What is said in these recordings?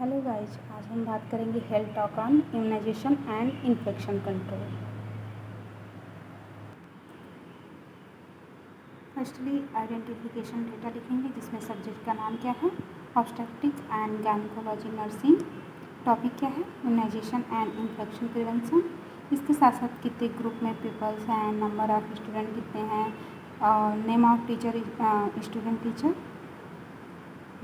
Hello guys, आज हम बात करेंगे health talk on immunization and infection control. Firstly identification data लिखेंगे जिसमें सब्जेक्ट का नाम क्या है, obstetrics and gynaecology nursing, topic क्या है इम्यूनाइजेशन एंड इन्फेक्शन प्रिवेंशन। इसके साथ साथ कितने ग्रुप में पीपल्स हैं, नंबर ऑफ स्टूडेंट कितने हैं, name of teacher student teacher,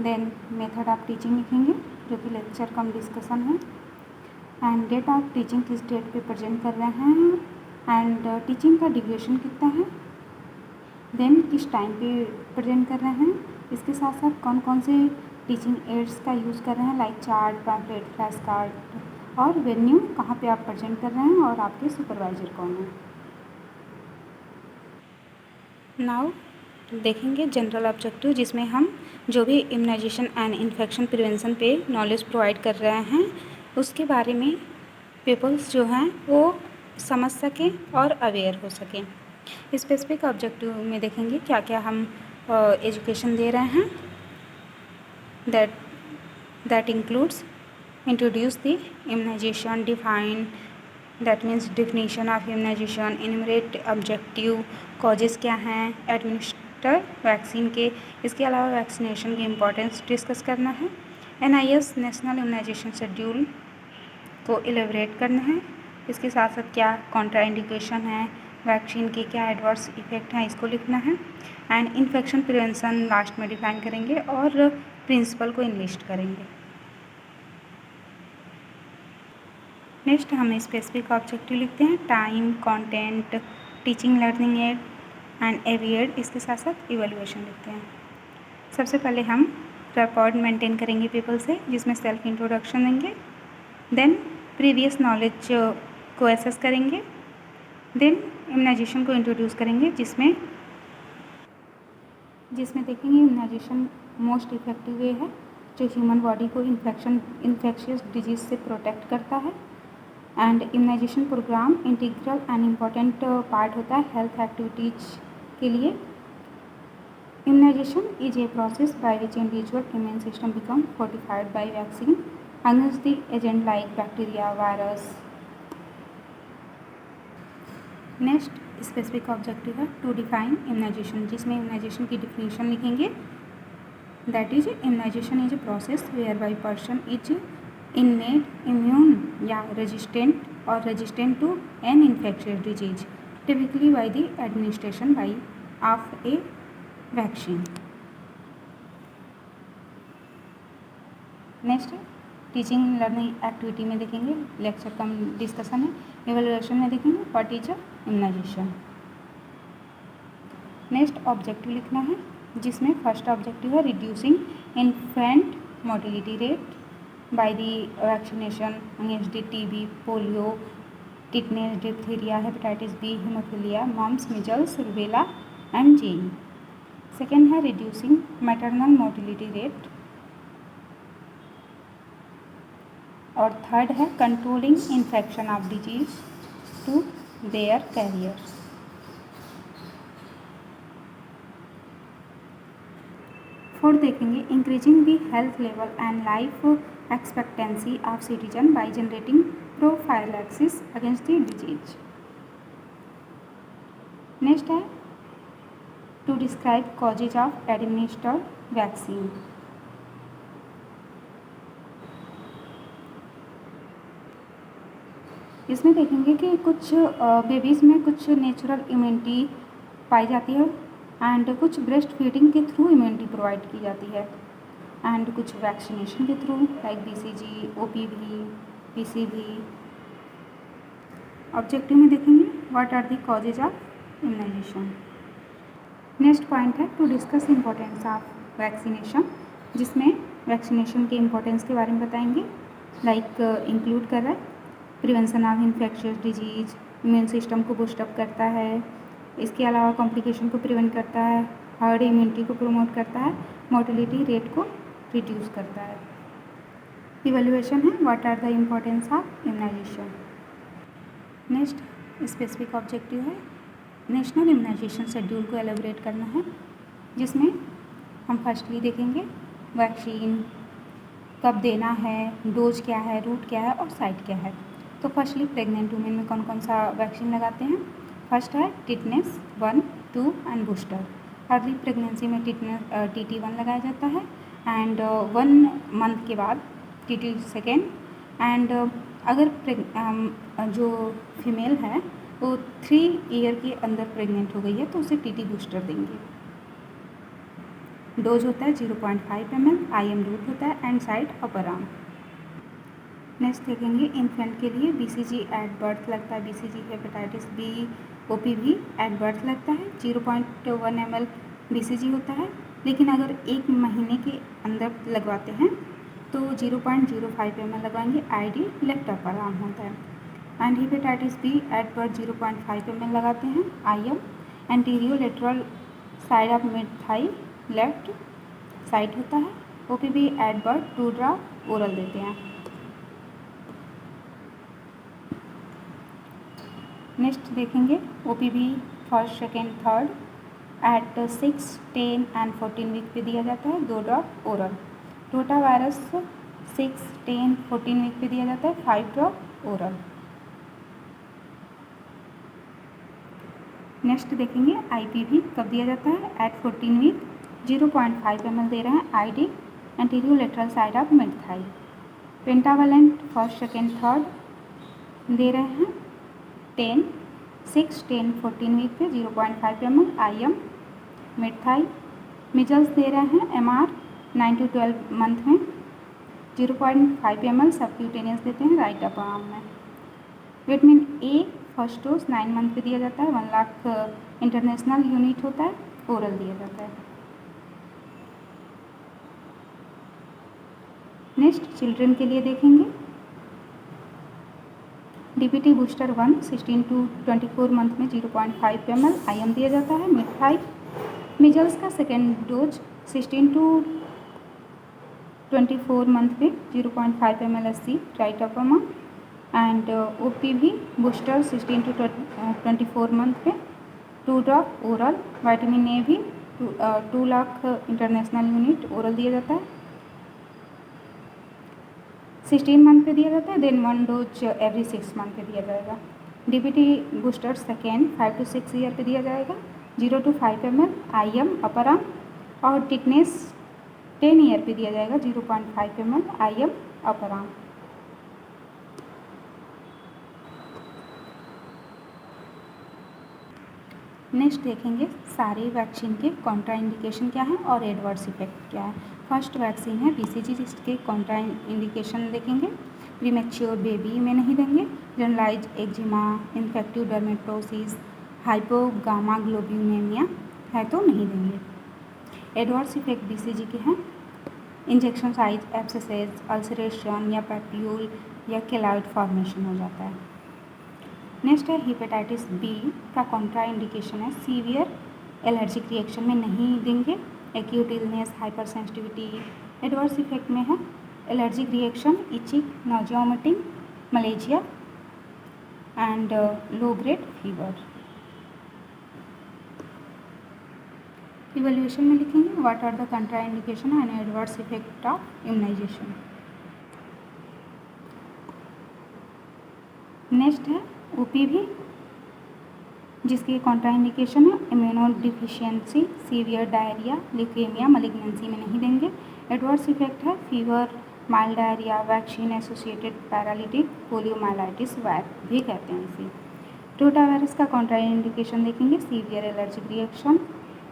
then method of teaching लिखेंगे जो कि लेक्चर कम डिस्कशन है, एंड डेट ऑफ टीचिंग किस डेट पे प्रेजेंट कर रहे हैं, एंड टीचिंग का ड्यूरेशन कितना है, देन किस टाइम पे प्रेजेंट कर रहे हैं। इसके साथ साथ कौन कौन से टीचिंग एड्स का यूज़ कर रहे हैं, like chart, pamphlet, flash card, और वेन्यू कहाँ पे आप प्रेजेंट कर रहे हैं और आपके सुपरवाइजर कौन है। नाउ देखेंगे जनरल ऑब्जेक्टिव, जिसमें हम जो भी इम्यूनाइजेशन एंड इन्फेक्शन प्रिवेंशन पे नॉलेज प्रोवाइड कर रहे हैं उसके बारे में पीपल्स जो हैं वो समझ सकें और अवेयर हो सकें। स्पेसिफिक ऑब्जेक्टिव में देखेंगे क्या क्या हम एजुकेशन दे रहे हैं। That includes introduce the immunization, define, that means definition of immunization, enumerate objective, causes क्या हैं, एडमिनिस्टर वैक्सीन के, इसके अलावा वैक्सीनेशन की इम्पोर्टेंस डिस्कस करना है, NIS नेशनल इम्यूनाइजेशन शेड्यूल को एलेबरेट करना है, इसके साथ साथ क्या कॉन्ट्राइंडिकेशन है, वैक्सीन के क्या एडवर्स इफेक्ट हैं इसको लिखना है, एंड इन्फेक्शन प्रिवेंशन लास्ट में डिफाइन करेंगे और प्रिंसिपल को इनलिस्ट करेंगे। नेक्स्ट हम स्पेसिफिक ऑब्जेक्टिव लिखते हैं, time, content, teaching learning aid and AV aid, इसके साथ साथ इवैल्यूएशन लिखते हैं। सबसे पहले हम रिकॉर्ड मेंटेन करेंगे पीपल से, जिसमें सेल्फ इंट्रोडक्शन देंगे, देन प्रीवियस नॉलेज को एसेस करेंगे, देन इम्यूनाइजेशन को इंट्रोड्यूस करेंगे जिसमें देखेंगे इम्यूनाइजेशन मोस्ट इफेक्टिव वे है जो ह्यूमन बॉडी को इन्फेक्शियस डिजीज से प्रोटेक्ट करता है, and immunization programme integral and important part होता है हेल्थ एक्टिविटीज के लिए। Immunization is a process by which individual immune system become fortified by vaccine against the agent like bacteria, virus. Next specific objective है to define immunisation, जिसमें immunisation की definition लिखेंगे, that is immunisation is a process where by person is made immune या resistant और resistant to an infectious disease typically by the administration by of a vaccine. Next teaching learning activity में देखेंगे, lecture cum discussion है, evaluation में देखेंगे what is immunisation. Next objective लिखना है, जिसमें फर्स्ट ऑब्जेक्टिव है reducing infant mortality rate by the vaccination against the TB, polio, tetanus, diphtheria, hepatitis B, haemophilia, mumps, measles, rubella and JE। Second है reducing maternal mortality rate, और third है controlling infection of disease to their carrier. Fourth देखेंगे increasing the health level and life expectancy of citizen by generating prophylaxis against the disease. Next है to describe causes of administered vaccine. इसमें देखेंगे कि कुछ babies में कुछ natural immunity पाई जाती है एंड कुछ ब्रेस्ट फीडिंग के थ्रू इम्यूनिटी प्रोवाइड की जाती है, एंड कुछ वैक्सीनेशन के through like BCG, OPV, PCV। Objective में देखेंगे what are the causes of immunisation. Next point है to discuss importance of vaccination, जिसमें वैक्सीनेशन के इम्पोर्टेंस के बारे में बताएंगे, लाइक इंक्लूड कर रहा है prevention of infectious disease, immune system को बूस्टअप करता है, इसके अलावा कॉम्प्लिकेशन को प्रिवेंट करता है, हर्ड इम्यूनिटी को प्रमोट करता है, मोर्टेलिटी रेट को रिड्यूस करता है। इवैल्यूएशन है what are the importance of immunisation. Next specific objective है नेशनल इम्यूनाइजेशन शेड्यूल को एलेबरेट करना है, जिसमें हम फर्स्टली देखेंगे वैक्सीन, कब देना है, डोज क्या है, रूट क्या है और साइट क्या है। तो फर्स्टली प्रेग्नेंट वुमेन में कौन कौन सा वैक्सीन लगाते हैं। फर्स्ट है tetanus 1, 2 and booster. Early pregnancy में TT1 लगाया जाता है एंड 1 मंथ के बाद TT सेकेंड एंड अगर जो फीमेल है वो 3 ईयर के अंदर प्रेग्नेंट हो गई है तो उसे TT बूस्टर देंगे। डोज होता है 0.5 ml, IM रूट होता है and site upper arm. Next देखेंगे इन्फेंट के लिए BCG एट बर्थ लगता है। BCG hepatitis B OPV at birth लगता है। 0.1 ml BCG होता है, लेकिन अगर 1 महीने के अंदर लगवाते हैं तो 0.05 ml लगवाएंगे। ID लेफ्ट अपर आर्म होता है। And hepatitis B at birth 0.5 ml लगाते हैं। IM antero lateral side of mid thigh left side होता है। OPV at birth 2 drop oral देते हैं। नेक्स्ट देखेंगे OPV first, second, third at 6, 10 एंड 14 वीक पे दिया जाता है 2 drop oral. Rota virus 6, 10, 14 week पे दिया जाता है 5 ड्रॉप ओरल। नेक्स्ट देखेंगे IPV कब दिया जाता है एट 14 वीक। 0.5 ml दे रहे हैं। ID antero lateral side of mid thigh. Pentavalent first, second, third दे रहे हैं 10, 6, 10, 14 वीक पे 0.5 ml। IM mid thigh. Measles दे रहे हैं MR 9 to 12 मंथ में 0.5 ml सबक्यूटेनियस देते हैं राइट अपर आर्म में। Vitamin A first dose 9 month पे दिया जाता है। 1 लाख इंटरनेशनल यूनिट होता है, ओरल दिया जाता है। नेक्स्ट चिल्ड्रन के लिए देखेंगे DPT बूस्टर 1 16 to 24 मंथ में 0.5 ml IM दिया जाता है मिड थाई। मिजल्स का सेकेंड डोज 16 to 24 मंथ पे 0.5 ml SC right upper arm. And OPV booster 16 to 24 month पे 2 ड्रॉप ओरल। विटामिन A भी 2 लाख इंटरनेशनल यूनिट ओरल दिया जाता है। 16 मंथ पे दिया जाता है, देन 1 डोज एवरी 6 मंथ पे दिया जाएगा। DPT booster second 5 to 6 year पे दिया जाएगा 0 to 5 ml IM upper arm. और टिटनेस 10 ईयर पे दिया जाएगा 0.5 ml IM upper arm. Next देखेंगे सारे वैक्सीन के कॉन्ट्रा इंडिकेशन क्या है और एडवर्स इफेक्ट क्या है। फर्स्ट वैक्सीन है BCG जिसके कॉन्ट्रा इंडिकेशन देखेंगे। प्रीमेच्योर बेबी में नहीं देंगे। Generalise eczema, infective dermatosis, hypogammaglobulinaemia है तो नहीं देंगे। एडवर्स इफेक्ट BCG के हैं इंजेक्शन साइज एब्सेसेस, अल्सरेशन या पैप्यूल या केलॉइड फॉर्मेशन हो जाता है। नेक्स्ट है हेपेटाइटिस B का कॉन्ट्रा इंडिकेशन है सीवियर एलर्जिक रिएक्शन में नहीं देंगे। Acute illness, hypersensitivity. Adverse effect में है allergic reaction, itching, nausea, vomiting, malaria and low grade fever. Evaluation में लिखेंगे what are the contraindication and adverse effect of immunisation. Next है OPV जिसकी contraindication है immunodeficiency, severe diarrhoea, leukaemia, malignancy में नहीं देंगे। Adverse effect है fever, mild diarrhoea, vaccine associated paralytic, poliomyelitis वैक भी कहते हैं इसे। रोटा वायरस का कॉन्ट्रा इंडिकेशन देखेंगे severe allergic reaction,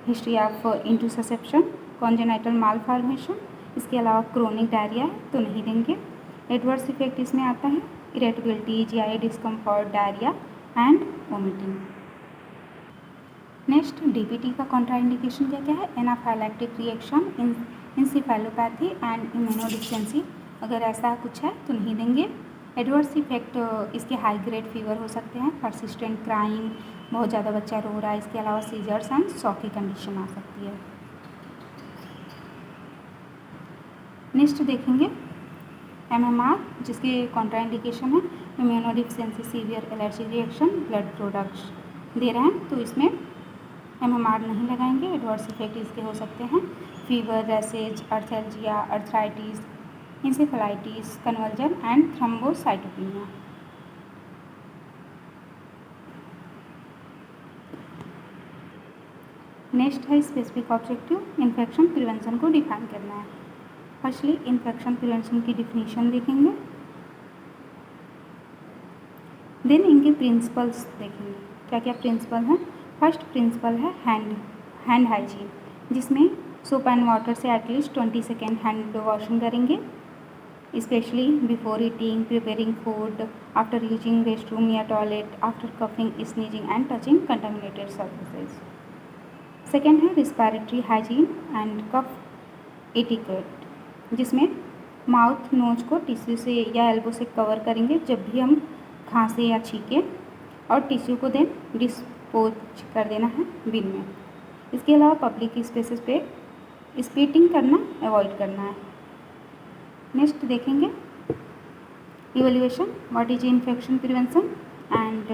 history of intussusception, congenital malformation. इसके अलावा क्रोनिक डायरिया है तो नहीं देंगे। एडवर्स इफेक्ट इसमें आता है irritability, GI discomfort, diarrhoea and vomiting. Next DPT का कॉन्ट्रा इंडिकेशन क्या है anaphylactic reaction, encephalopathy and immunodeficiency. अगर ऐसा कुछ है तो नहीं देंगे। एडवर्स इफेक्ट इसके हाई ग्रेड फीवर हो सकते हैं, परसिस्टेंट क्राइंग, बहुत ज़्यादा बच्चा रो रहा है। इसके अलावा सीजर्स एंड शॉक की कंडीशन आ सकती है। नेक्स्ट देखेंगे MMR जिसके कॉन्ट्रा इंडिकेशन है immunodeficiency, severe allergy reaction, blood products दे रहे हैं तो इसमें MMR नहीं लगाएंगे। एडवर्स इफेक्ट इसके हो सकते हैं fever, rashes, arthralgia, arthritis, encephalitis, convulsion and thrombocytopenia. Next है स्पेसिफिक ऑब्जेक्टिव, इन्फेक्शन प्रिवेंशन को डिफाइन करना है। फर्स्टली इन्फेक्शन प्रिवेंशन की डिफिनीशन देखेंगे, देन इनके प्रिंसिपल्स देखेंगे, क्या क्या प्रिंसिपल हैं। फर्स्ट प्रिंसिपल है हैंड हाइजीन, जिसमें सोप एंड वाटर से एटलीस्ट 20 सेकेंड हैंड वॉशिंग करेंगे, specially before eating, preparing food, after using restroom या toilet, after coughing, sneezing and touching contaminated surfaces. Second है respiratory hygiene and cough etiquette, जिसमें mouth nose को tissue से या elbow से cover करेंगे जब भी हम खांसे या छींके, और टिश्यू को देन डिस्पोज कर देना है बिन में। इसके अलावा पब्लिक स्पेसेस पे स्पीटिंग करना अवॉइड करना है। नेक्स्ट देखेंगे evaluation, what is infection prevention, and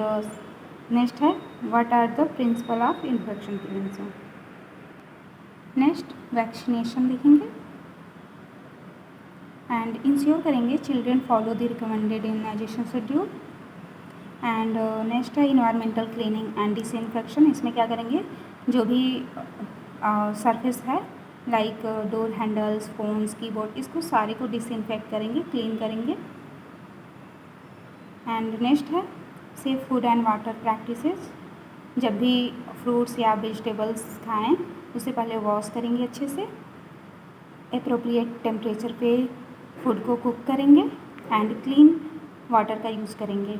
next है what are the principle of infection prevention. Next vaccination देखेंगे एंड इंश्योर करेंगे children follow the recommended immunization schedule. And next है environmental cleaning and disinfection, इसमें क्या करेंगे, जो भी सरफेस है like door handles, phones, keyboard, इसको सारे को डिसइंफेक्ट करेंगे, क्लीन करेंगे। एंड नेक्स्ट है safe food and water practices, जब भी फ्रूट्स या वेजिटेबल्स खाएं उससे पहले वॉश करेंगे अच्छे से, एप्रोप्रिएट टेम्परेचर पे फूड को कुक करेंगे एंड क्लीन वाटर का यूज़ करेंगे।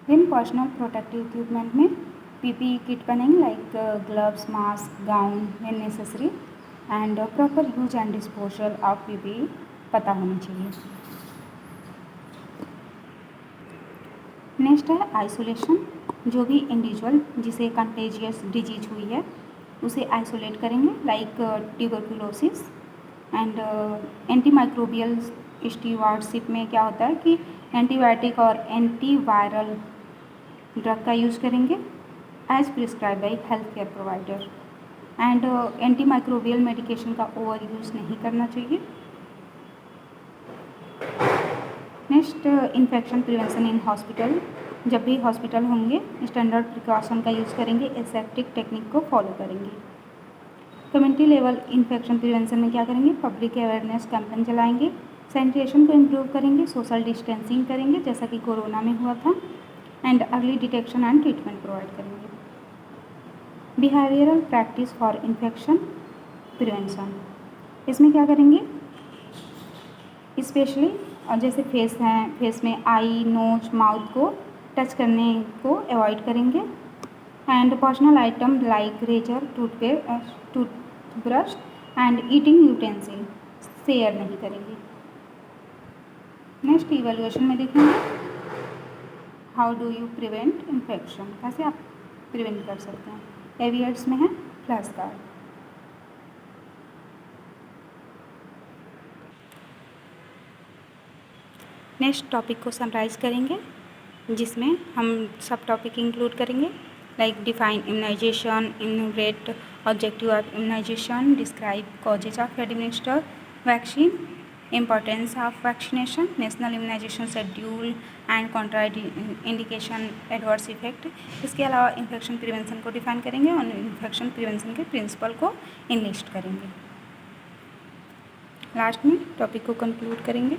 देन पर्सनल प्रोटेक्टिव इक्विपमेंट में पीपीई किट पहनेंगे like gloves, mask, gown when necessary, and proper use and disposal of PPE पता होना चाहिए। नेक्स्ट है आइसोलेशन, जो भी इंडिविजुअल जिसे कंटेजियस डिजीज हुई है उसे आइसोलेट करेंगे like tuberculosis. And antimicrobial stewardship में क्या होता है कि एंटीबायोटिक और एंटीवायरल ड्रग का यूज़ करेंगे as prescribed by health care provider. And antimicrobial medication का ओवर यूज़ नहीं करना चाहिए। Next infection prevention in hospital, जब भी हॉस्पिटल होंगे स्टैंडर्ड प्रिकॉशन का यूज़ करेंगे, एसेप्टिक टेक्निक को फॉलो करेंगे। कम्युनिटी लेवल इन्फेक्शन प्रिवेंशन में क्या करेंगे, पब्लिक अवेयरनेस कैंपेन चलाएंगे, सैनिटेशन को इम्प्रूव करेंगे, सोशल डिस्टेंसिंग करेंगे जैसा कि कोरोना में हुआ था, and early detection and treatment provide करेंगे। Behavioural practice for infection prevention, इसमें क्या करेंगे, स्पेशली जैसे फेस हैं, फेस में आई, नोज, माउथ को टच करने को अवॉइड करेंगे। And personal item like razor, toothbrush and eating utensil share नहीं करेंगे। नेक्स्ट इवैल्यूएशन में देखेंगे how do you prevent infection, कैसे आप प्रिवेंट कर सकते हैं। एवियर्स में है फ्लैश कार्ड। नेक्स्ट टॉपिक को समराइज करेंगे, जिसमें हम सब टॉपिक इंक्लूड करेंगे like define immunisation, enumerate objective of immunisation, describe causes of administer vaccine, importance of vaccination, national immunisation schedule and contraindication adverse effect. इसके अलावा इन्फेक्शन प्रिवेंशन को define करेंगे और इन्फेक्शन प्रिवेंशन के प्रिंसिपल को enlist करेंगे। Last में topic को कंक्लूड करेंगे।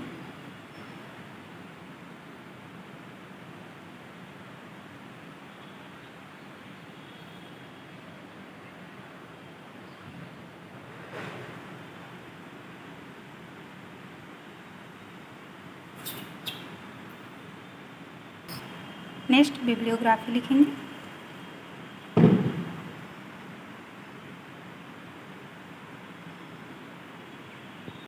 नेक्स्ट बिब्लियोग्राफी लिखेंगे।